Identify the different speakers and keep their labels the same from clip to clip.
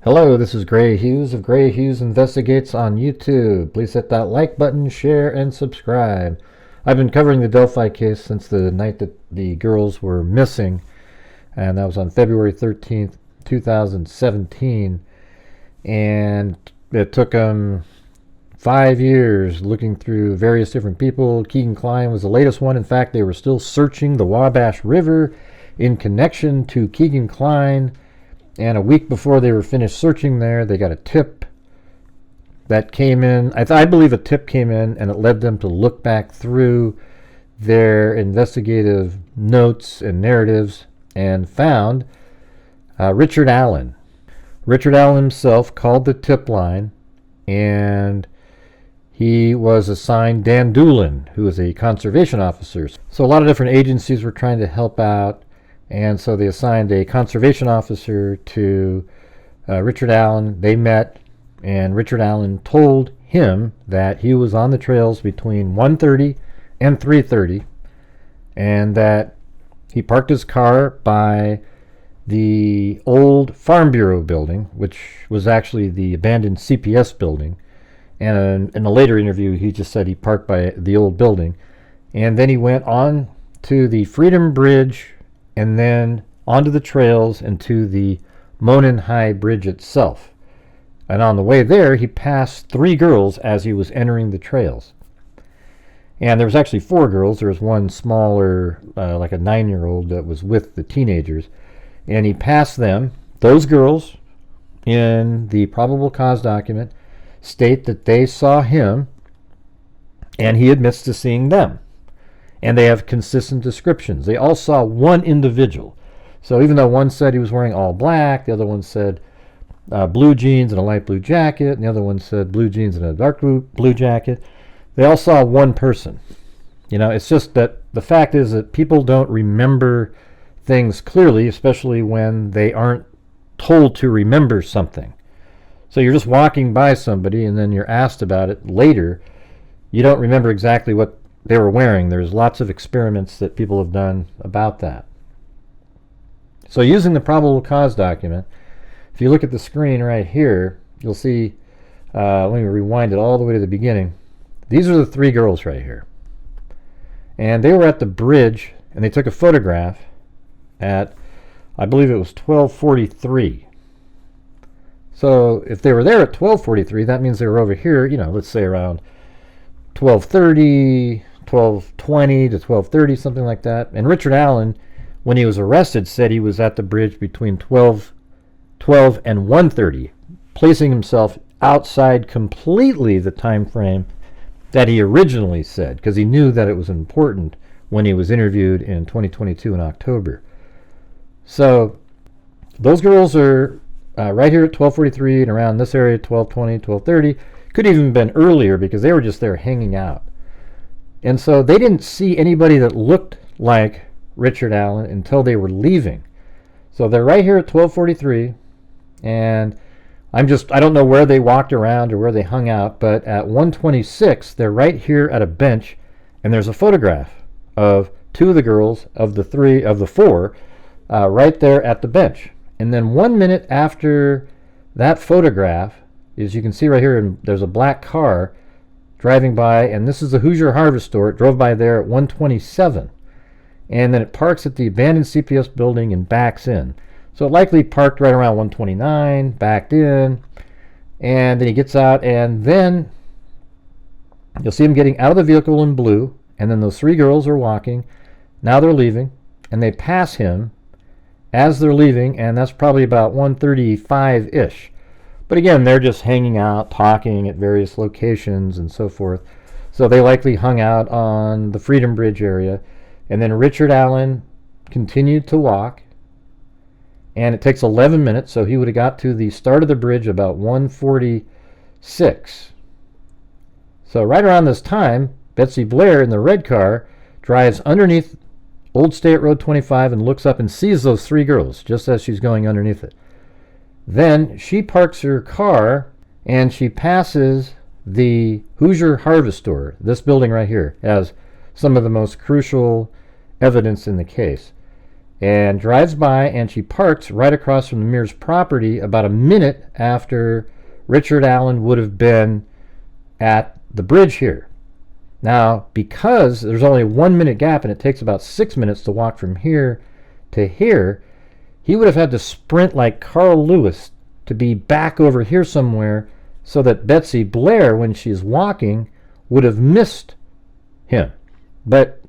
Speaker 1: Hello, this is Gray Hughes of Gray Hughes Investigates on YouTube. Please hit that like button, share, and subscribe. I've been covering the Delphi case since the night that the girls were missing, and that was on February 13th, 2017. And it took them 5 years looking through various different people. Keegan Kline was the latest one. In fact, they were still searching the Wabash River in connection to Keegan Kline. And a week before they were finished searching there, they got a tip that came in. I believe a tip came in, and it led them to look back through their investigative notes and narratives and found Richard Allen. Richard Allen himself called the tip line, and he was assigned Dan Doolin, who was a conservation officer. So a lot of different agencies were trying to help out. And so they assigned a conservation officer to Richard Allen. They met, and Richard Allen told him that he was on the trails between 1:30 and 3:30, and that he parked his car by the old Farm Bureau building, which was actually the abandoned CPS building. And in a later interview, he just said he parked by the old building. And then he went on to the Freedom Bridge, and then onto the trails and to the Monon High Bridge itself. And on the way there, he passed 3 girls as he was entering the trails. And there was actually 4 girls. There was one smaller, like a 9-year-old that was with the teenagers. And he passed them. Those girls, in the probable cause document, state that they saw him, and he admits to seeing them. And they have consistent descriptions. They all saw one individual. So even though one said he was wearing all black, the other one said blue jeans and a light blue jacket, and the other one said blue jeans and a dark blue jacket, they all saw one person. You know, it's just that the fact is that people don't remember things clearly, especially when they aren't told to remember something. So you're just walking by somebody, and then you're asked about it later. You don't remember exactly what they were wearing. There's lots of experiments that people have done about that. So using the probable cause document, if you look at the screen right here, you'll see, let me rewind it all the way to the beginning. These are the 3 girls right here. And they were at the bridge, and they took a photograph at, I believe it was 12:43. So if they were there at 12:43, that means they were over here, you know, let's say around 12:30, 12:20 to 12:30, something like that. And Richard Allen, when he was arrested, said he was at the bridge between 12 and 1:30, placing himself outside completely the time frame that he originally said, because he knew that it was important when he was interviewed in 2022 in October. So those girls are right here at 12:43, and around this area 12:20, 12:30. Could even have been earlier because they were just there hanging out. And so they didn't see anybody that looked like Richard Allen until they were leaving. So they're right here at 12:43, and I don't know where they walked around or where they hung out, but at 1:26 they're right here at a bench, and there's a photograph of 2 of the girls of the 4 right there at the bench. And then 1 minute after that photograph, as you can see right here, there's a black car driving by, and this is the Hoosier Harvest Store. It drove by there at 1:27, and then it parks at the abandoned CPS building and backs in. So it likely parked right around 1:29, backed in, and then he gets out, and then you'll see him getting out of the vehicle in blue, and then those 3 girls are walking. Now they're leaving, and they pass him as they're leaving, and that's probably about 1:35-ish. But again, they're just hanging out, talking at various locations and so forth. So they likely hung out on the Freedom Bridge area. And then Richard Allen continued to walk. And it takes 11 minutes, so he would have got to the start of the bridge about 1:46. So right around this time, Betsy Blair in the red car drives underneath Old State Road 25 and looks up and sees those 3 girls just as she's going underneath it. Then she parks her car, and she passes the Hoosier Harvest Store, this building right here, as some of the most crucial evidence in the case. and drives by, and she parks right across from the Mears property about a minute after Richard Allen would have been at the bridge here. Now, because there's only a 1 minute gap and it takes about 6 minutes to walk from here to here, he would have had to sprint like Carl Lewis to be back over here somewhere, so that Betsy Blair, when she's walking, would have missed him. But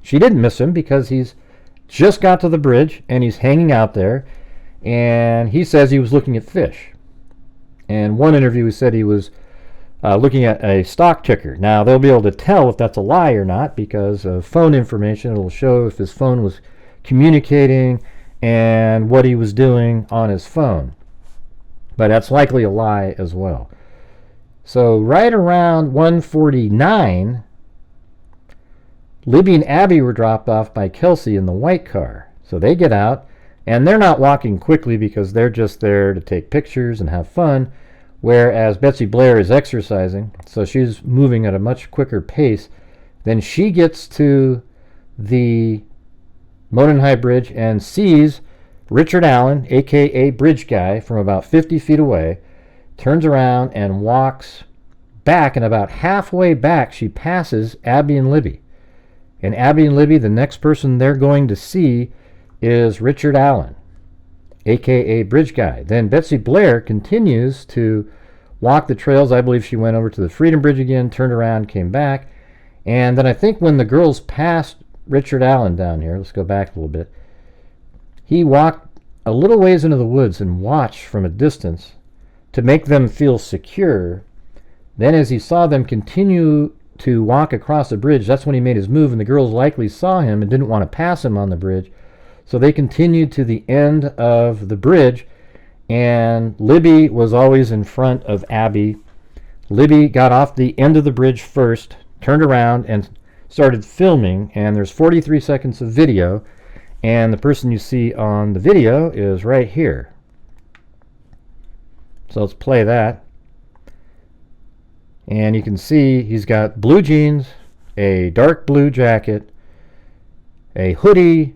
Speaker 1: she didn't miss him because he's just got to the bridge and he's hanging out there, and he says he was looking at fish. In one interview he said he was looking at a stock ticker. Now, they'll be able to tell if that's a lie or not because of phone information. It'll show if his phone was communicating and what he was doing on his phone. But that's likely a lie as well. So right around 1:49, Libby and Abby were dropped off by Kelsey in the white car. So they get out, and they're not walking quickly because they're just there to take pictures and have fun, whereas Betsy Blair is exercising, so she's moving at a much quicker pace. Then she gets to the Monon High Bridge and sees Richard Allen, a.k.a. Bridge Guy, from about 50 feet away, turns around and walks back, and about halfway back she passes Abby and Libby. And Abby and Libby, the next person they're going to see is Richard Allen, a.k.a. Bridge Guy. Then Betsy Blair continues to walk the trails. I believe she went over to the Freedom Bridge again, turned around, came back. And then I think when the girls passed Richard Allen down here, let's go back a little bit, he walked a little ways into the woods and watched from a distance to make them feel secure. Then as he saw them continue to walk across the bridge, that's when he made his move, and the girls likely saw him and didn't want to pass him on the bridge. So they continued to the end of the bridge, and Libby was always in front of Abby. Libby got off the end of the bridge first, turned around, and started filming, and there's 43 seconds of video, and the person you see on the video is right here. So let's play that. And you can see he's got blue jeans, a dark blue jacket, a hoodie,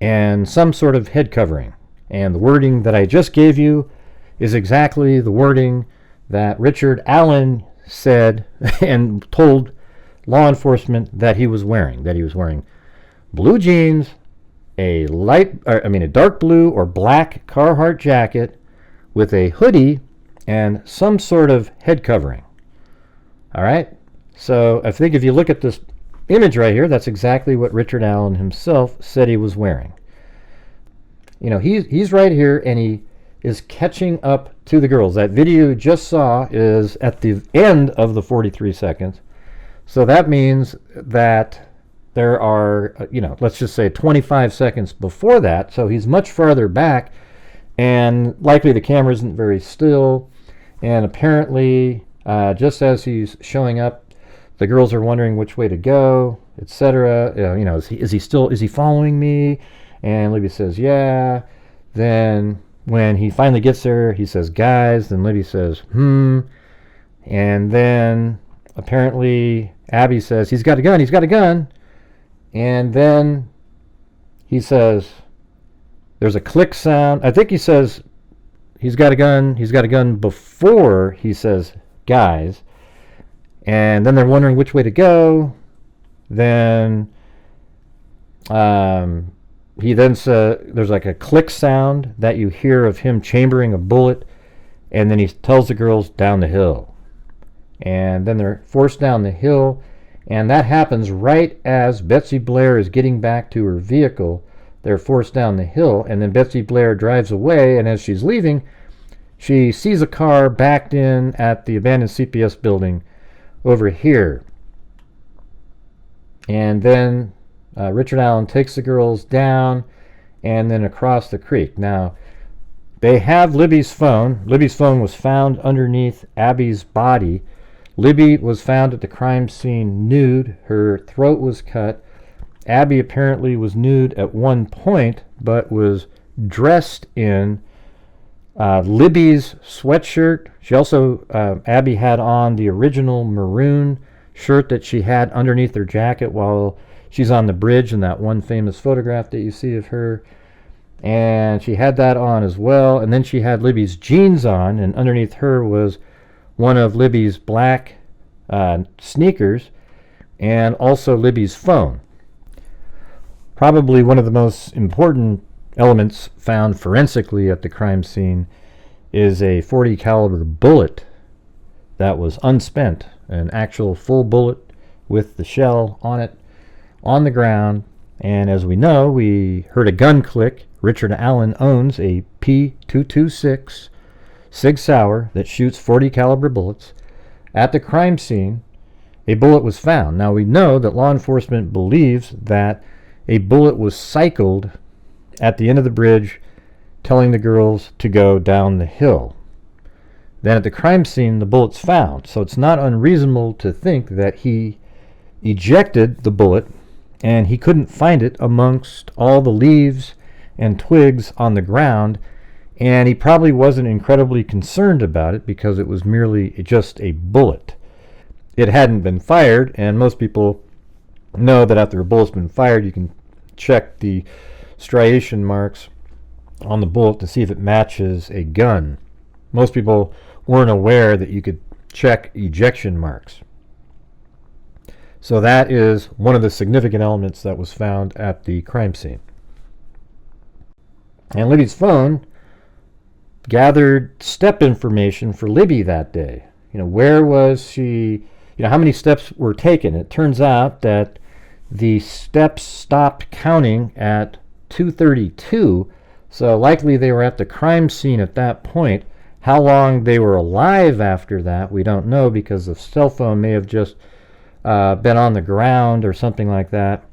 Speaker 1: and some sort of head covering. And the wording that I just gave you is exactly the wording that Richard Allen said and told law enforcement that he was wearing. That he was wearing blue jeans, a dark blue or black Carhartt jacket with a hoodie and some sort of head covering. All right, so I think if you look at this image right here, that's exactly what Richard Allen himself said he was wearing. You know, he's right here, and he is catching up to the girls. That video you just saw is at the end of the 43 seconds. So that means that there are, let's just say 25 seconds before that. So he's much farther back, and likely the camera isn't very still. And apparently, just as he's showing up, the girls are wondering which way to go, etc. Is he following me? And Libby says, yeah. Then when he finally gets there, he says, guys. Then Libby says, And then apparently Abby says, he's got a gun. And then he says, there's a click sound. I think he says, he's got a gun before he says, guys. And then they're wondering which way to go. Then he then says there's like a click sound that you hear of him chambering a bullet, and then he tells the girls down the hill. And then they're forced down the hill, and that happens right as Betsy Blair is getting back to her vehicle. They're forced down the hill, and then Betsy Blair drives away, and as she's leaving, she sees a car backed in at the abandoned CPS building over here. And then Richard Allen takes the girls down and then across the creek. Now, they have Libby's phone. Libby's phone was found underneath Abby's body. Libby was found at the crime scene nude. Her throat was cut. Abby apparently was nude at one point, but was dressed in Libby's sweatshirt. She also, Abby had on the original maroon shirt that she had underneath her jacket while she's on the bridge in that one famous photograph that you see of her. and she had that on as well. And then she had Libby's jeans on, and underneath her was one of Libby's black sneakers, and also Libby's phone. Probably one of the most important elements found forensically at the crime scene is a .40 caliber bullet that was unspent, an actual full bullet with the shell on it, on the ground. And as we know, we heard a gun click. Richard Allen owns a P226 Sig Sauer that shoots .40 caliber bullets. At the crime scene, a bullet was found. Now we know that law enforcement believes that a bullet was cycled at the end of the bridge, telling the girls to go down the hill. Then at the crime scene, the bullet's found. So it's not unreasonable to think that he ejected the bullet and he couldn't find it amongst all the leaves and twigs on the ground, and he probably wasn't incredibly concerned about it because it was merely just a bullet. It hadn't been fired, and most people know that after a bullet's been fired, you can check the striation marks on the bullet to see if it matches a gun. Most people weren't aware that you could check ejection marks. So that is one of the significant elements that was found at the crime scene. And Libby's phone gathered step information for Libby that day. Where was she? How many steps were taken? It turns out that the steps stopped counting at 2:32, so likely they were at the crime scene at that point. How long they were alive after that, we don't know, because the cell phone may have just been on the ground or something like that,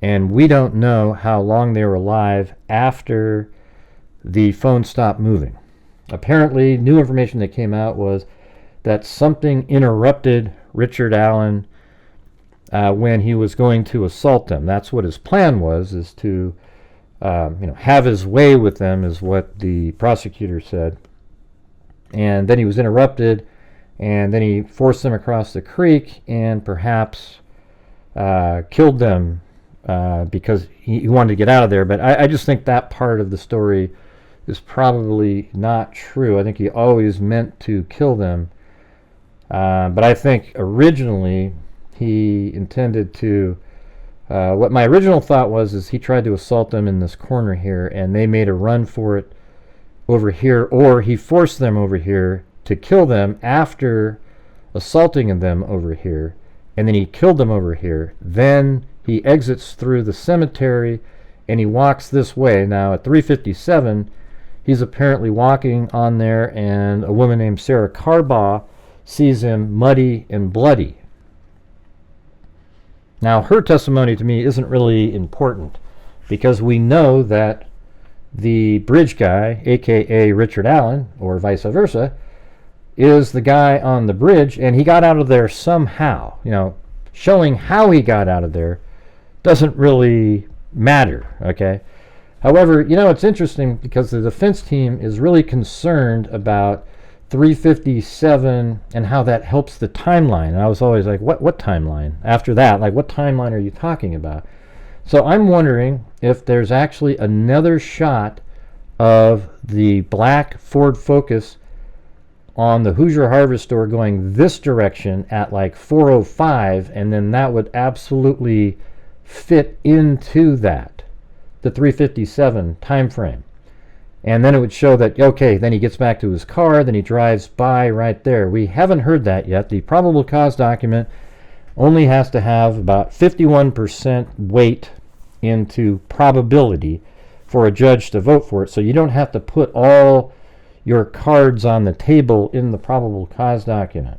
Speaker 1: and we don't know how long they were alive after the phone stopped moving. Apparently, new information that came out was that something interrupted Richard Allen when he was going to assault them. That's what his plan was, is to have his way with them, is what the prosecutor said. And then he was interrupted, and then he forced them across the creek and perhaps killed them because he wanted to get out of there. But I just think that part of the story is probably not true. I think he always meant to kill them. But I think originally he intended to, what my original thought was, is he tried to assault them in this corner here, and they made a run for it over here, or he forced them over here to kill them after assaulting them over here, and then he killed them over here. Then he exits through the cemetery and he walks this way. Now at 357, he's apparently walking on there, and a woman named Sarah Carbaugh sees him muddy and bloody. Now her testimony to me isn't really important, because we know that the bridge guy, aka Richard Allen, or vice versa, is the guy on the bridge, and he got out of there somehow. Showing how he got out of there doesn't really matter, okay? However, it's interesting because the defense team is really concerned about 357 and how that helps the timeline. And I was always like, what timeline? After that, what timeline are you talking about? So I'm wondering if there's actually another shot of the black Ford Focus on the Hoosier Harvest Store going this direction at 4:05, and then that would absolutely fit into that, the 357 time frame. And then it would show that, okay, then he gets back to his car, then he drives by right there. We haven't heard that yet. The probable cause document only has to have about 51% weight into probability for a judge to vote for it. So you don't have to put all your cards on the table in the probable cause document.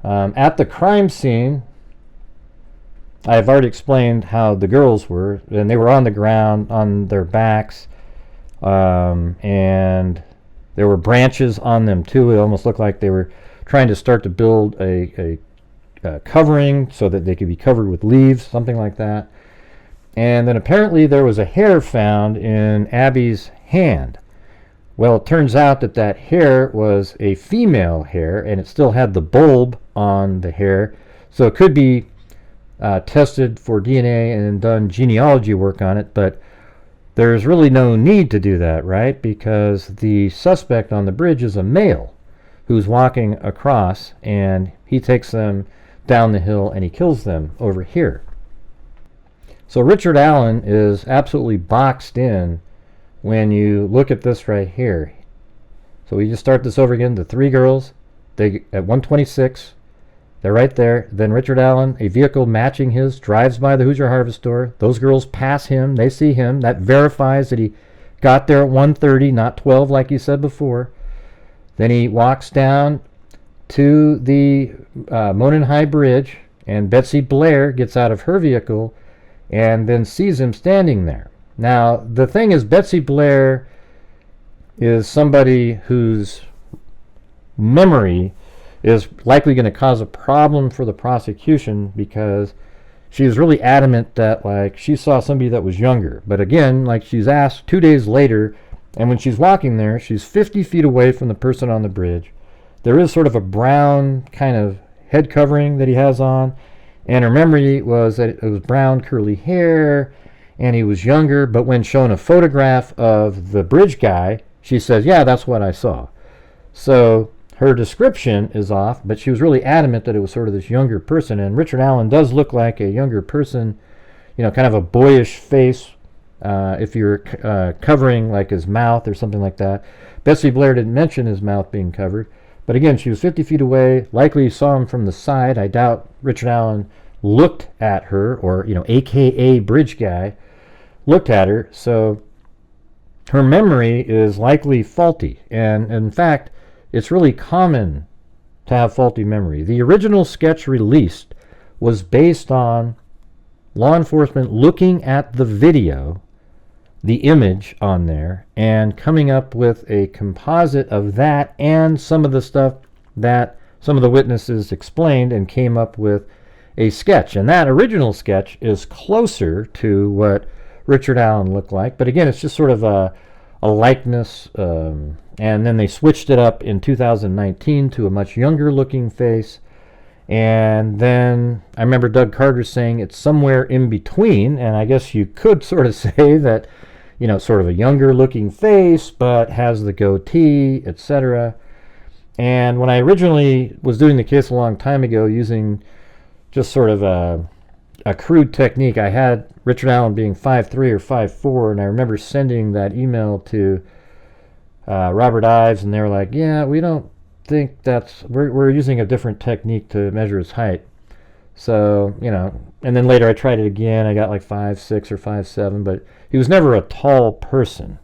Speaker 1: At the crime scene, I've already explained how the girls were, and they were on the ground on their backs, and there were branches on them too. It almost looked like they were trying to start to build a covering so that they could be covered with leaves, something like that. And then apparently there was a hair found in Abby's hand. Well, it turns out that that hair was a female hair, and it still had the bulb on the hair, so it could be tested for DNA and done genealogy work on it. But there's really no need to do that, right? Because the suspect on the bridge is a male who's walking across, and he takes them down the hill and he kills them over here. So Richard Allen is absolutely boxed in when you look at this right here. So we just start this over again. The three girls, they at 126, they're right there. Then Richard Allen, a vehicle matching his, drives by the Hoosier Harvest Store. Those girls pass him. They see him. That verifies that he got there at 1:30, not 12 like he said before. Then he walks down to the Monon High Bridge, and Betsy Blair gets out of her vehicle and then sees him standing there. Now, the thing is, Betsy Blair is somebody whose memory is likely going to cause a problem for the prosecution, because she was really adamant that, like, she saw somebody that was younger. But again, like, she's asked 2 days later, and when she's walking there, she's 50 feet away from the person on the bridge. There is sort of a brown kind of head covering that he has on, and her memory was that it was brown curly hair and he was younger. But when shown a photograph of the bridge guy, she says, yeah, that's what I saw. So her description is off, but she was really adamant that it was sort of this younger person. And Richard Allen does look like a younger person, you know, kind of a boyish face, if you're covering like his mouth or something like that. Betsy Blair didn't mention his mouth being covered. But again, she was 50 feet away, likely saw him from the side. I doubt Richard Allen looked at her, or, you know, AKA bridge guy, looked at her. So her memory is likely faulty. And in fact, it's really common to have faulty memory. The original sketch released was based on law enforcement looking at the video, the image on there, and coming up with a composite of that and some of the stuff that some of the witnesses explained, and came up with a sketch. And that original sketch is closer to what Richard Allen looked like, but again, it's just sort of a likeness, and then they switched it up in 2019 to a much younger looking face. And then I remember Doug Carter saying it's somewhere in between, and I guess you could sort of say that, you know, sort of a younger looking face, but has the goatee, etc. And when I originally was doing the case a long time ago using just sort of a crude technique, I had Richard Allen being 5'3" or 5'4", and I remember sending that email to Robert Ives, and they were like, yeah, we don't think that's, we're using a different technique to measure his height. So, you know, and then later I tried it again. I got like 5'6" or 5'7", but he was never a tall person.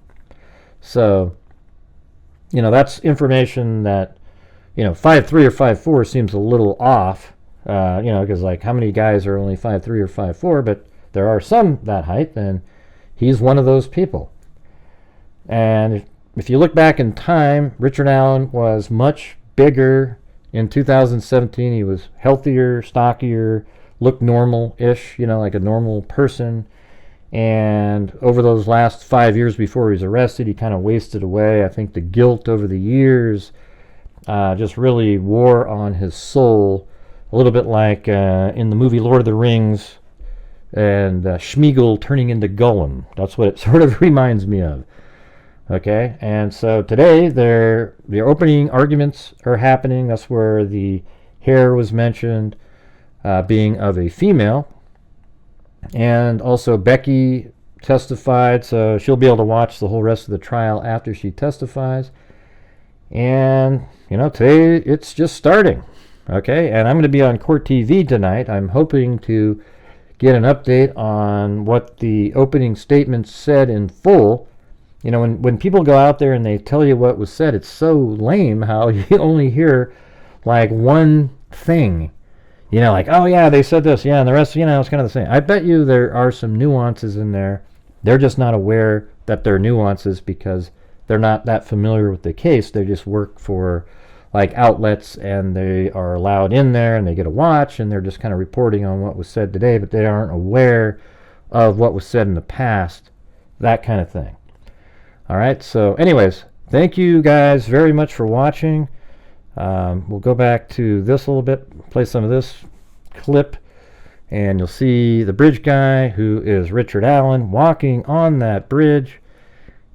Speaker 1: So, you know, that's information that, you know, 5'3" or 5'4" seems a little off, you know, because like how many guys are only 5'3" or 5'4", but there are some that height, and he's one of those people. And if you look back in time, Richard Allen was much bigger. In 2017, he was healthier, stockier, looked normal-ish, you know, like a normal person. And over those last 5 years before he was arrested, he kind of wasted away. I think the guilt over the years just really wore on his soul, a little bit like in the movie Lord of the Rings and Schmeagol turning into Gollum. That's what it sort of reminds me of. Okay, and so today the opening arguments are happening. That's where the hair was mentioned, being of a female. And also Becky testified, so she'll be able to watch the whole rest of the trial after she testifies. And, you know, today it's just starting. Okay, and I'm going to be on Court TV tonight. I'm hoping to get an update on what the opening statement said in full. You know, when people go out there and they tell you what was said, it's so lame how you only hear like one thing. You know, like, oh yeah, they said this, yeah, and the rest, you know, it's kind of the same. I bet you there are some nuances in there. They're just not aware that they're nuances because they're not that familiar with the case. They just work for like outlets, and they are allowed in there, and they get a watch, and they're just kind of reporting on what was said today, but they aren't aware of what was said in the past, that kind of thing. All right, so anyways, thank you guys very much for watching. We'll go back to this a little bit, play some of this clip, and you'll see the bridge guy, who is Richard Allen, walking on that bridge,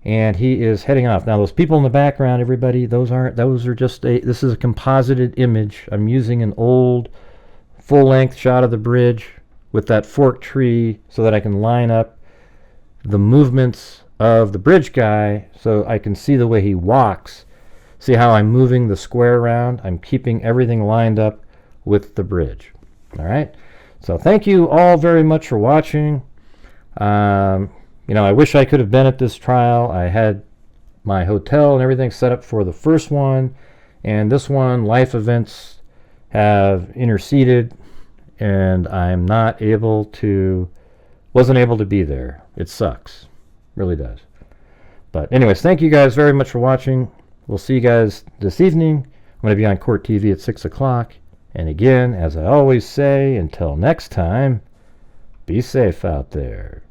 Speaker 1: and he is heading off. Now those people in the background, everybody, those are just this is a composited image. I'm using an old full-length shot of the bridge with that forked tree so that I can line up the movements of the bridge guy so I can see the way he walks. See how I'm moving the square around? I'm keeping everything lined up with the bridge. All right. So thank you all very much for watching. I wish I could have been at this trial. I had my hotel and everything set up for the first one, and this one, life events have interceded, and I'm not able to, wasn't able to be there. It sucks. Really does. But anyways, thank you guys very much for watching. We'll see you guys this evening. I'm going to be on Court TV at 6 o'clock. And again, as I always say, until next time, be safe out there.